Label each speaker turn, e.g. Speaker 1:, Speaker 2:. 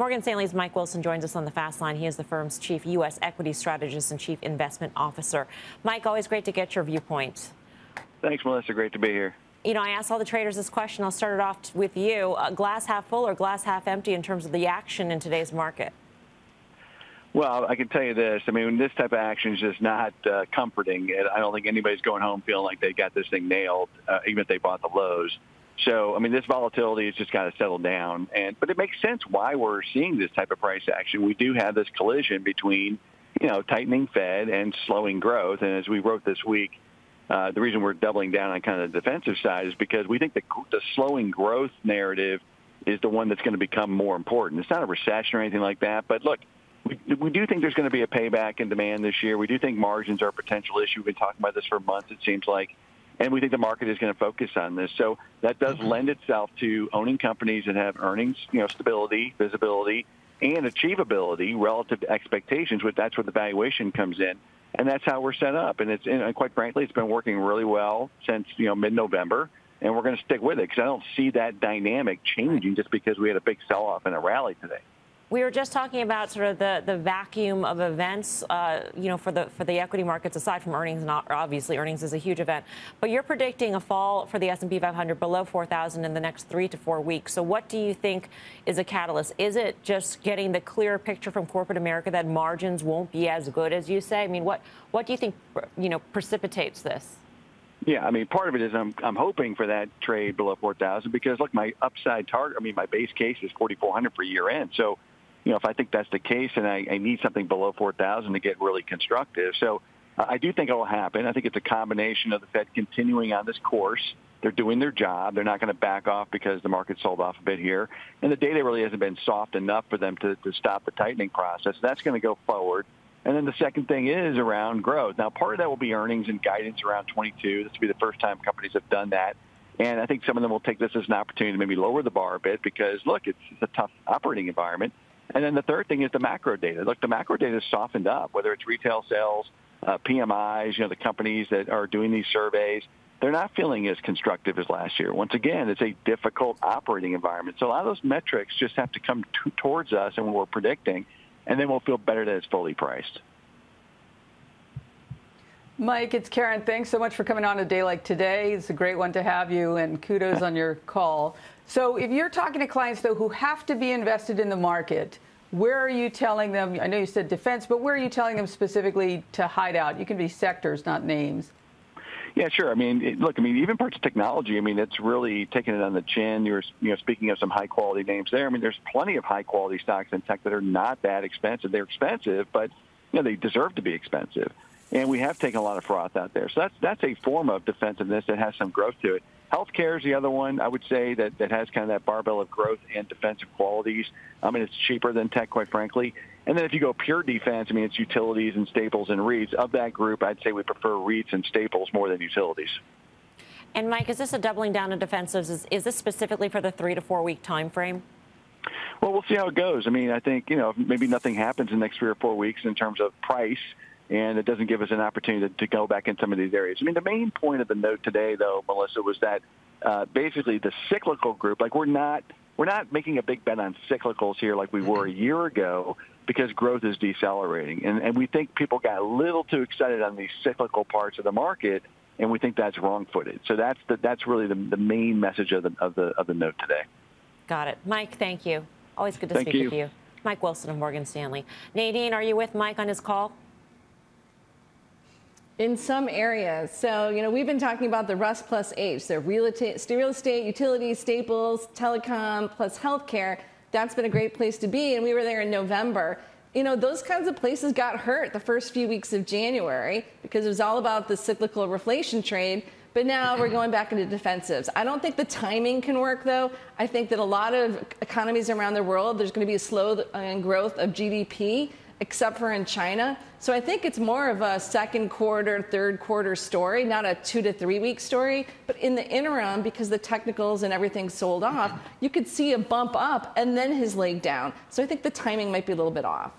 Speaker 1: Morgan Stanley's Mike Wilson joins us on the Fast Line. He is the firm's chief U.S. equity strategist and chief investment officer. Mike, always great to get your viewpoint.
Speaker 2: Thanks, Melissa. Great to be here.
Speaker 1: You know, I asked all the traders this question. I'll start it off with you. Glass half full or glass half empty in terms of the action in today's market?
Speaker 2: Well, I can tell you this. I mean, this type of action is just not comforting. I don't think anybody's going home feeling like they got this thing nailed, even if they bought the lows. So, I mean, this volatility has just got to settle down. But it makes sense why we're seeing this type of price action. We do have this collision between, tightening Fed and slowing growth. And as we wrote this week, the reason we're doubling down on kind of the defensive side is because we think the slowing growth narrative is the one that's going to become more important. It's not a recession or anything like that. But look, we do think there's going to be a payback in demand this year. We do think margins are a potential issue. We've been talking about this for months, it seems like. And we think the market is going to focus on this. So that does lend itself to owning companies that have earnings, stability, visibility, and achievability relative to expectations. That's where the valuation comes in. And that's how we're set up. And quite frankly, it's been working really well since, mid-November. And we're going to stick with it because I don't see that dynamic changing just because we had a big sell-off and a rally today.
Speaker 1: We were just talking about sort of the vacuum of events, for the equity markets, aside from earnings, and obviously earnings is a huge event. But you're predicting a fall for the S&P 500 below 4,000 in the next 3 to 4 weeks. So what do you think is a catalyst? Is it just getting the clear picture from corporate America that margins won't be as good as you say? I mean, what do you think, precipitates this?
Speaker 2: Yeah, I mean, part of it is I'm hoping for that trade below 4,000 because, look, my upside target, my base case is 4,400 for year end. So, if I think that's the case and I need something below 4,000 to get really constructive. So I do think it will happen. I think it's a combination of the Fed continuing on this course. They're doing their job. They're not going to back off because the market sold off a bit here. And the data really hasn't been soft enough for them to stop the tightening process. That's going to go forward. And then the second thing is around growth. Now, part of that will be earnings and guidance around 22. This will be the first time companies have done that. And I think some of them will take this as an opportunity to maybe lower the bar a bit because, look, it's a tough operating environment. And then the third thing is the macro data. Look, the macro data is softened up, whether it's retail sales, PMIs, the companies that are doing these surveys, they're not feeling as constructive as last year. Once again, it's a difficult operating environment. So a lot of those metrics just have to come towards us and what we're predicting, and then we'll feel better that it's fully priced.
Speaker 3: Mike, it's Karen. Thanks so much for coming on a day like today. It's a great one to have you, and kudos on your call. So if you're talking to clients, though, who have to be invested in the market, where are you telling them? I know you said defense, but where are you telling them specifically to hide out? You can be sectors, not names.
Speaker 2: Yeah, sure. Even parts of technology, it's really taking it on the chin. You're speaking of some high-quality names there. There's plenty of high-quality stocks in tech that are not that expensive. They're expensive, but, they deserve to be expensive. And we have taken a lot of froth out there. So that's a form of defensiveness that has some growth to it. Healthcare is the other one, I would say, that has kind of that barbell of growth and defensive qualities. It's cheaper than tech, quite frankly. And then if you go pure defense, it's utilities and staples and REITs. Of that group, I'd say we prefer REITs and staples more than utilities.
Speaker 1: And, Mike, is this a doubling down of defensives? Is this specifically for the 3 to 4 week time frame?
Speaker 2: Well, we'll see how it goes. I think, maybe nothing happens in the next 3 or 4 weeks in terms of price, and it doesn't give us an opportunity to go back in some of these areas. The main point of the note today, though, Melissa, was that basically the cyclical group, we're not making a big bet on cyclicals here like we were a year ago because growth is decelerating. And we think people got a little too excited on these cyclical parts of the market, and we think that's wrong-footed. So that's really the main message of the note today.
Speaker 1: Got it. Mike, thank you. Always good to speak with you. Mike Wilson of Morgan Stanley. Nadine, are you with Mike on his call?
Speaker 4: In some areas. So, we've been talking about the Rust plus H, so real estate, utilities, staples, telecom, plus healthcare. That's been a great place to be, and we were there in November. Those kinds of places got hurt the first few weeks of January because it was all about the cyclical reflation trade, but now we're going back into defensives. I don't think the timing can work, though. I think that a lot of economies around the world, there's going to be a slow growth of GDP, except for in China. So I think it's more of a second quarter, third quarter story, not a 2 to 3 week story. But in the interim, because the technicals and everything sold off, you could see a bump up and then his leg down. So I think the timing might be a little bit off.